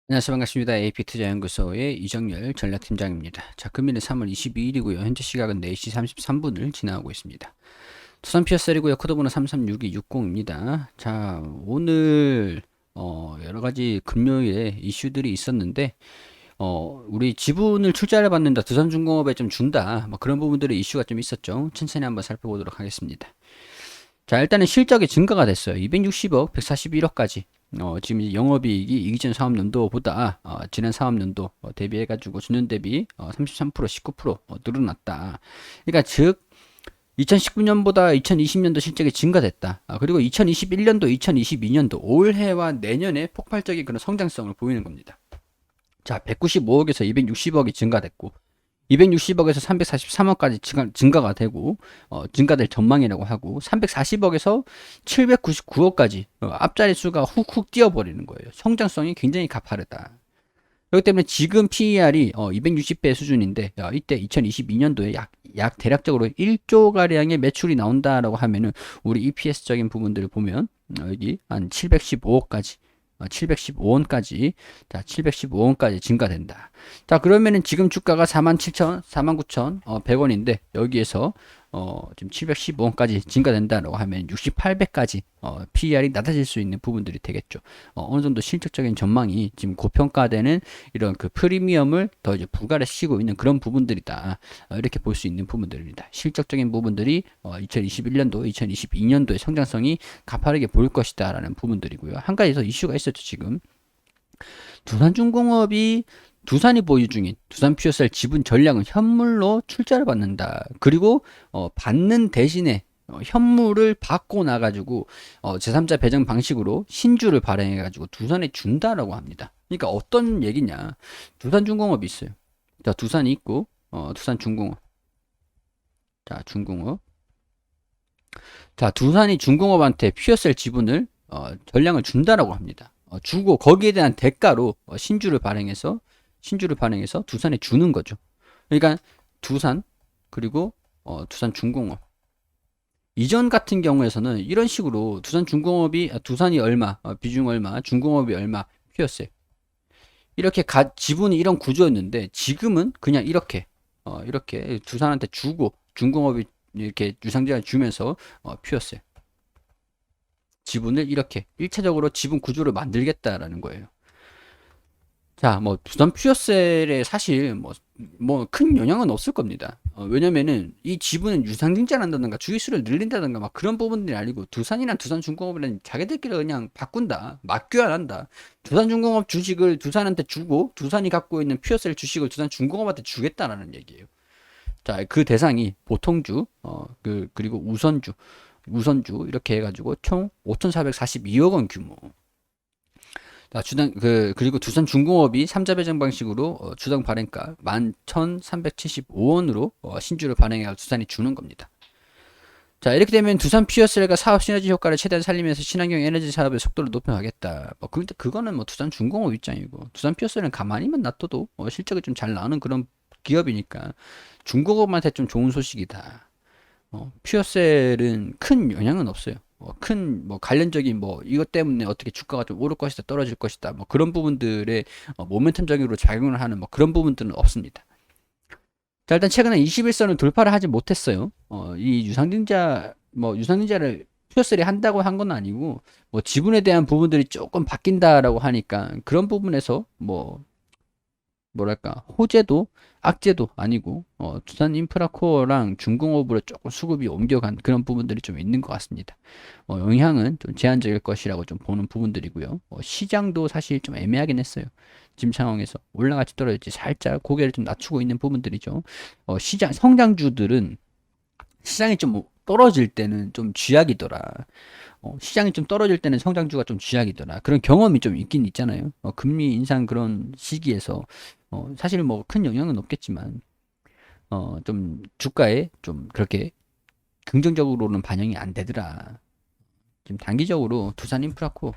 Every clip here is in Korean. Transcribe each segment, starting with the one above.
안녕하세요. 반갑습니다. AP투자연구소의 이정열 전략팀장입니다. 자, 금일은 3월 22일이고요. 현재 시각은 4시 33분을 지나고 있습니다. 두산 피어셀이고요. 코드번호 336260입니다. 자, 오늘 여러 가지 금요일에 이슈들이 있었는데 우리 지분을 출자를 받는다. 두산중공업에 좀 준다. 뭐 그런 부분들의 이슈가 좀 있었죠. 천천히 한번 살펴보도록 하겠습니다. 자, 일단은 실적이 증가가 됐어요. 260억, 141억까지. 지금 이제 영업이익이 이전 사업년도보다 지난 사업년도 대비해가지고 전년 대비 33%, 19% 늘어났다. 그러니까 즉 2019년보다 2020년도 실적이 증가됐다. 그리고 2021년도, 2022년도 올해와 내년에 폭발적인 그런 성장성을 보이는 겁니다. 자, 195억에서 260억이 증가됐고 260억에서 343억까지 증가가 되고 증가될 전망이라고 하고 340억에서 799억까지 앞자리 수가 훅훅 뛰어버리는 거예요. 성장성이 굉장히 가파르다. 그렇기 때문에 지금 PER이 260배 수준인데 이때 2022년도에 약 대략적으로 1조 가량의 매출이 나온다라고 하면은 우리 EPS적인 부분들을 보면 여기 한 715억까지 715원까지 자 715원까지 증가된다. 자 그러면은 지금 주가가 47,000, 49,100원인데 여기에서 지금 715원까지 증가된다라고 하면 68배까지 PER이 낮아질 수 있는 부분들이 되겠죠. 어느 정도 실질적인 전망이 지금 고평가되는 이런 그 프리미엄을 더 이제 부과를 시키고 있는 그런 부분들이다. 이렇게 볼 수 있는 부분들입니다. 실적적인 부분들이 2021년도, 2022년도의 성장성이 가파르게 보일 것이다라는 부분들이고요. 한 가지 더 이슈가 있었죠, 지금. 두산중공업이 두산이 보유 중인 두산퓨어셀 지분 전량은 현물로 출자를 받는다. 그리고 받는 대신에 현물을 받고 나가지고 제3자 배정 방식으로 신주를 발행해가지고 두산에 준다라고 합니다. 그러니까 어떤 얘기냐? 두산중공업이 있어요. 자, 두산이 있고 두산중공업. 자, 중공업. 자, 두산이 중공업한테 퓨어셀 지분을 전량을 준다라고 합니다. 주고 거기에 대한 대가로 신주를 발행해서 두산에 주는 거죠. 그러니까 두산 그리고 두산중공업 이전 같은 경우에서는 이런 식으로 두산중공업이 두산이 얼마 비중 얼마 중공업이 얼마 퓨어셀 이렇게 지분이 이런 구조였는데 지금은 그냥 이렇게 두산한테 주고 중공업이 이렇게 유상증을 주면서 퓨어셀 지분을 이렇게 1차적으로 지분 구조를 만들겠다라는 거예요. 자, 뭐 두산 퓨어셀에 사실 뭐 큰 영향은 없을 겁니다. 왜냐면은 이 지분은 유상증자한다든가 주식수를 늘린다든가 막 그런 부분들이 아니고 두산이랑 두산중공업이랑 자기들끼리 그냥 바꾼다, 맞교환한다. 두산중공업 주식을 두산한테 주고 두산이 갖고 있는 퓨어셀 주식을 두산중공업한테 주겠다라는 얘기예요. 자, 그 대상이 보통주, 그리고 우선주 이렇게 해가지고 총 5,442억 원 규모. 그리고 두산중공업이 3자 배정 방식으로 주당 발행가 11,375원으로 신주를 발행해 두산이 주는 겁니다. 자, 이렇게 되면 두산 피어셀가 사업 시너지 효과를 최대한 살리면서 친환경 에너지 사업의 속도를 높여가겠다. 그거는 뭐 두산중공업 입장이고 두산 피어셀은 가만히만 놔둬도 실적이 좀 잘 나오는 그런 기업이니까 중공업한테 좀 좋은 소식이다. 퓨어셀은 큰 영향은 없어요. 큰 관련적인 이것 때문에 어떻게 주가가 좀 오를 것이다 떨어질 것이다 그런 부분들의 모멘텀적으로 작용을 하는 그런 부분들은 없습니다. 자, 일단 최근에 21선을 돌파를 하지 못했어요. 이 유상증자를 퓨어셀이 한다고 한 건 아니고 지분에 대한 부분들이 조금 바뀐다라고 하니까 그런 부분에서 뭐랄까 호재도 악재도 아니고 두산 인프라코어랑 중공업으로 조금 수급이 옮겨간 그런 부분들이 좀 있는 것 같습니다. 영향은 좀 제한적일 것이라고 좀 보는 부분들이고요. 시장도 사실 좀 애매하긴 했어요. 지금 상황에서 올라갈지 떨어질지 살짝 고개를 좀 낮추고 있는 부분들이죠. 시장 성장주들은 시장이 좀 떨어질 때는 좀 쥐약이더라. 시장이 좀 떨어질 때는 성장주가 좀 쥐약이더라. 그런 경험이 좀 있긴 있잖아요. 금리 인상 그런 시기에서 사실 큰 영향은 없겠지만 좀 주가에 좀 그렇게 긍정적으로는 반영이 안 되더라. 지금 단기적으로 두산 인프라코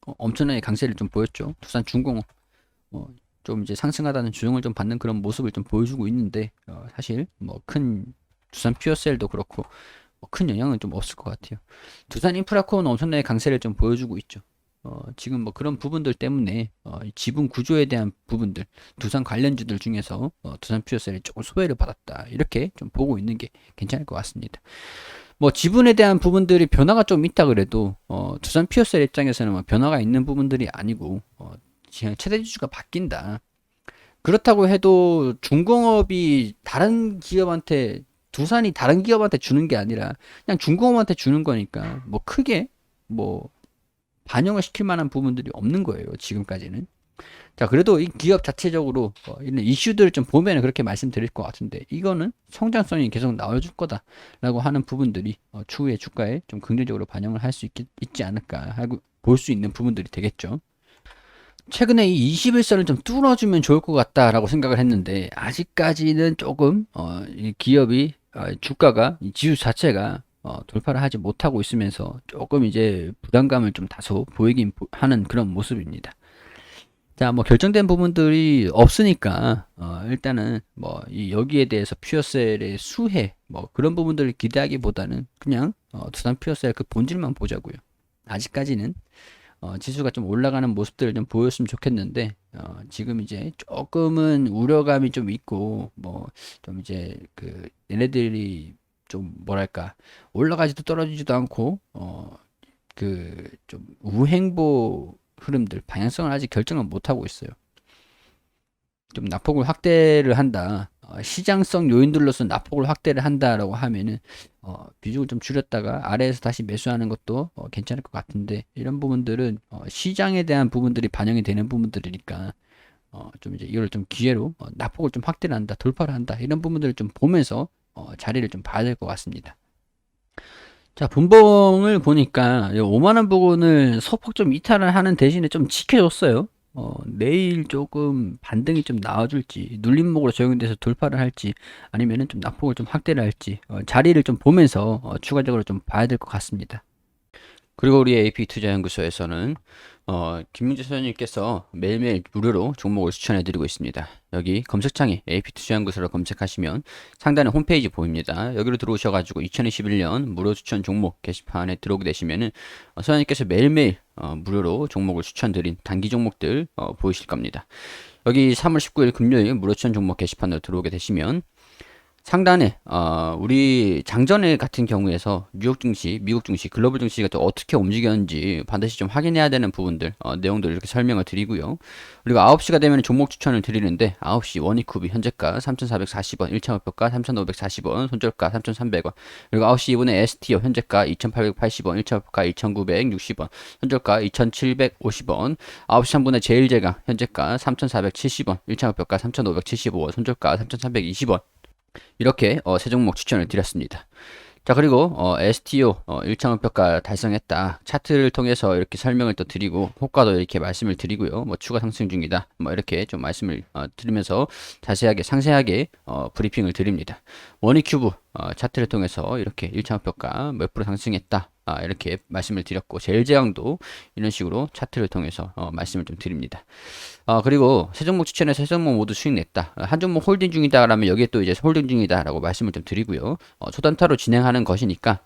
엄청나게 강세를 좀 보였죠. 두산 중공업 좀 이제 상승하다는 주용을 좀 받는 그런 모습을 좀 보여주고 있는데 사실 큰 두산 퓨어셀도 그렇고 큰 영향은 좀 없을 것 같아요. 두산 인프라코는 엄청나게 강세를 좀 보여주고 있죠. 지금 뭐 그런 부분들 때문에 이 지분 구조에 대한 부분들, 두산 관련주들 중에서 두산 퓨어셀이 조금 소외를 받았다. 이렇게 좀 보고 있는 게 괜찮을 것 같습니다. 뭐 지분에 대한 부분들이 변화가 좀 있다 그래도 두산 퓨어셀 입장에서는 뭐 변화가 있는 부분들이 아니고 그냥 최대 주주가 바뀐다. 그렇다고 해도 중공업이 다른 기업한테 두산이 다른 기업한테 주는 게 아니라 그냥 중공업한테 주는 거니까 뭐 크게 뭐 반영을 시킬 만한 부분들이 없는 거예요. 지금까지는. 자, 그래도 이 기업 자체적으로 이런 이슈들을 좀 보면 그렇게 말씀드릴 것 같은데 이거는 성장성이 계속 나와줄 거다라고 하는 부분들이 추후에 주가에 좀 긍정적으로 반영을 할 수 있지 않을까 하고 볼 수 있는 부분들이 되겠죠. 최근에 이 21선을 좀 뚫어주면 좋을 것 같다라고 생각을 했는데 아직까지는 조금 이 기업이 주가가 이 지수 자체가 돌파를 하지 못하고 있으면서 조금 이제 부담감을 좀 다소 보이긴 하는 그런 모습입니다. 자, 뭐 결정된 부분들이 없으니까 일단은 뭐 이 여기에 대해서 퓨어셀의 수혜 뭐 그런 부분들을 기대하기보다는 그냥 두산 퓨어셀 그 본질만 보자고요. 아직까지는 지수가 좀 올라가는 모습들을 좀 보였으면 좋겠는데 지금 이제 조금은 우려감이 좀 있고 뭐 좀 이제 그 얘네들이 좀 뭐랄까 올라가지도 떨어지지도 않고 그 좀 우행보 흐름들 방향성을 아직 결정을 못 하고 있어요. 좀 낙폭을 확대를 한다. 시장성 요인들로서 낙폭을 확대를 한다라고 하면은 비중을 좀 줄였다가 아래에서 다시 매수하는 것도 괜찮을 것 같은데 이런 부분들은 시장에 대한 부분들이 반영이 되는 부분들이니까 좀 이제 이걸 좀 기회로 낙폭을 좀 확대를 한다, 돌파를 한다 이런 부분들을 좀 보면서 자리를 좀 봐야 될 것 같습니다. 자, 분봉을 보니까 5만 원 부근을 소폭 좀 이탈을 하는 대신에 좀 지켜줬어요. 내일 조금 반등이 좀 나와줄지, 눌림목으로 적용돼서 돌파를 할지, 아니면은 좀 낙폭을 좀 확대를 할지, 자리를 좀 보면서 추가적으로 좀 봐야 될 것 같습니다. 그리고 우리 AP투자연구소에서는 김민재 소장님께서 매일매일 무료로 종목을 추천해드리고 있습니다. 여기 검색창에 AP투자연구소를 검색하시면 상단에 홈페이지 보입니다. 여기로 들어오셔가지고 2021년 무료 추천 종목 게시판에 들어오게 되시면은 소장님께서 매일매일 무료로 종목을 추천드린 단기 종목들 보이실 겁니다. 여기 3월 19일 금요일 무료 추천 종목 게시판으로 들어오게 되시면 상단에 우리 장전일 같은 경우에서 뉴욕 증시, 미국 증시, 글로벌 증시가 또 어떻게 움직였는지 반드시 좀 확인해야 되는 부분들 내용들 이렇게 설명을 드리고요. 그리고 9시가 되면 종목 추천을 드리는데 9시 원익쿠비 현재가 3,440원, 1차 목표가 3,540원, 손절가 3,300원. 그리고 9시 2분에 STO 현재가 2,880원, 1차 목표가 2,960원, 손절가 2,750원. 9시 3분에 제일제강 현재가 3,470원, 1차 목표가 3,575원, 손절가 3,320원. 이렇게 세 종목 추천을 드렸습니다. 자, 그리고 STO 1차 목표가 달성했다. 차트를 통해서 이렇게 설명을 또 드리고 호가도 이렇게 말씀을 드리고요. 뭐 추가 상승 중이다. 뭐 이렇게 좀 말씀을 드리면서 자세하게 상세하게 브리핑을 드립니다. 머니큐브 차트를 통해서 이렇게 1차 목표가 몇 프로 상승했다. 이렇게 말씀을 드렸고 제일제강도 이런 식으로 차트를 통해서 말씀을 좀 드립니다. 그리고 세 종목 추천해서 세 종목 모두 수익 냈다. 한 종목 홀딩 중이다 라면 여기에 또 이제 홀딩 중이다 라고 말씀을 좀 드리고요. 초단타로 진행하는 것이니까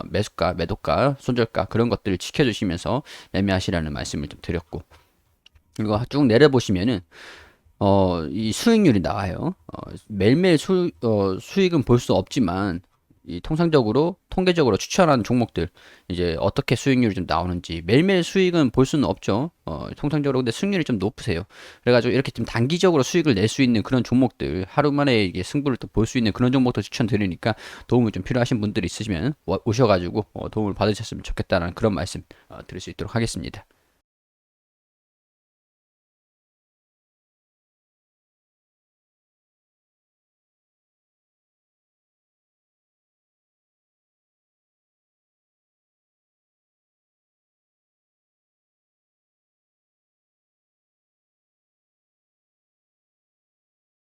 매수가, 매도가, 손절가 그런 것들을 지켜주시면서 매매하시라는 말씀을 좀 드렸고 그리고 쭉 내려보시면은 이 수익률이 나와요. 매일매일 수익은 볼 수 없지만 이 통상적으로 통계적으로 추천하는 종목들 이제 어떻게 수익률이 좀 나오는지 매일매일 수익은 볼 수는 없죠. 통상적으로 근데 수익률이 좀 높으세요. 그래가지고 이렇게 좀 단기적으로 수익을 낼 수 있는 그런 종목들 하루 만에 이게 승부를 또 볼 수 있는 그런 종목도 추천드리니까 도움이 좀 필요하신 분들이 있으시면 오셔가지고 도움을 받으셨으면 좋겠다는 그런 말씀 드릴 수 있도록 하겠습니다.